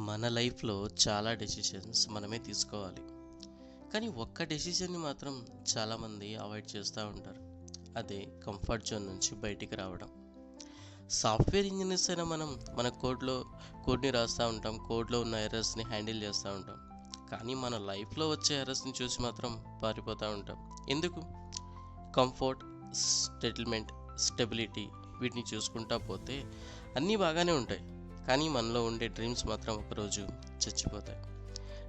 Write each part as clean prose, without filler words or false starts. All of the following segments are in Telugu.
మన లైఫ్లో చాలా డెసిషన్స్ మనమే తీసుకోవాలి. కానీ ఒక్క డెసిషన్ని మాత్రం చాలామంది అవాయిడ్ చేస్తూ ఉంటారు. అదే కంఫర్ట్ జోన్ నుంచి బయటికి రావడం. సాఫ్ట్వేర్ ఇంజనీర్స్ అయినా మనం మన కోడ్ని రాస్తూ ఉంటాం, కోడ్లో ఉన్న ఎర్రర్స్ని హ్యాండిల్ చేస్తూ ఉంటాం. కానీ మన లైఫ్లో వచ్చే ఎర్రర్స్ని చూసి మాత్రం పారిపోతూ ఉంటాం. ఎందుకు? కంఫర్ట్, సెటిల్మెంట్, స్టెబిలిటీ వీటిని చూసుకుంటా పోతే అన్నీ బాగానే ఉంటాయి. కానీ మనలో ఉండే డ్రీమ్స్ మాత్రం ఒకరోజు చచ్చిపోతాయి.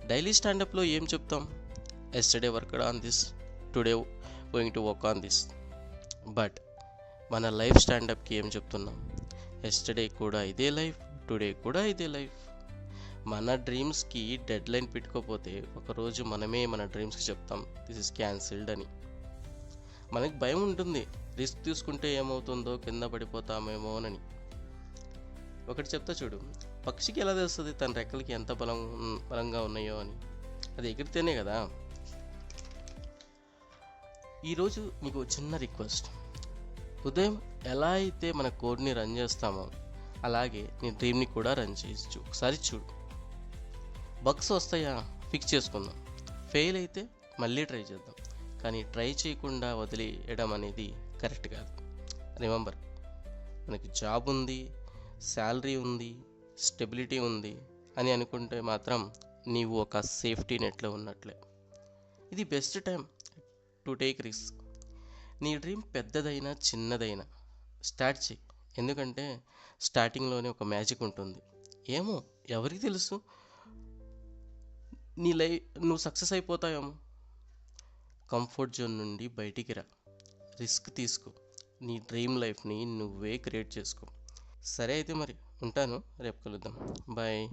డైలీ స్టాండప్లో ఏం చెప్తాం? Yesterday worked on this, today going to work on this. But మన లైఫ్ స్టాండప్కి ఏం చెప్తున్నాం? ఎస్టర్డే కూడా ఇదే లైఫ్, టుడే కూడా ఇదే లైఫ్. మన డ్రీమ్స్కి డెడ్ లైన్ పెట్టుకోపోతే ఒకరోజు మనమే మన డ్రీమ్స్కి చెప్తాం దిస్ ఇస్ క్యాన్సిల్డ్ అని. మనకి భయం ఉంటుంది, రిస్క్ తీసుకుంటే ఏమవుతుందో, కింద పడిపోతామేమోనని. ఒకటి చెప్తా చూడు, పక్షికి ఎలా తెలుస్తుంది తన రెక్కలకి ఎంత బలంగా ఉన్నాయో అని? అది ఎగిరితేనే కదా. ఈరోజు మీకు చిన్న రిక్వెస్ట్. ఉదయం ఎలా అయితే మన కోడ్ని రన్ చేస్తామో అలాగే నీ డ్రీమ్ని కూడా రన్ చేయొచ్చు. ఒకసారి చూడు. బగ్స్ వస్తాయా? ఫిక్స్ చేసుకుందాం. ఫెయిల్ అయితే మళ్ళీ ట్రై చేద్దాం. కానీ ట్రై చేయకుండా వదిలేయడం అనేది కరెక్ట్ కాదు. రిమెంబర్, మనకి జాబ్ ఉంది, శాలరీ ఉంది, స్టెబిలిటీ ఉంది అని అనుకుంటే మాత్రం నీవు ఒక సేఫ్టీ నెట్లో ఉన్నట్లే. ఇది best time to take risk. నీ డ్రీమ్ పెద్దదైనా చిన్నదైనా స్టార్ట్ చేయి. ఎందుకంటే స్టార్టింగ్లోనే ఒక మ్యాజిక్ ఉంటుంది. ఏమో, ఎవరికి తెలుసు, నీ లైఫ్ నువ్వు సక్సెస్ అయిపోతావేమో. కంఫర్ట్ జోన్ నుండి బయటికి రా, రిస్క్ తీసుకో, నీ డ్రీమ్ లైఫ్ని నువ్వే క్రియేట్ చేసుకో. సరే అయితే మరి ఉంటాను, రేపు కలుద్దాం. బాయ్.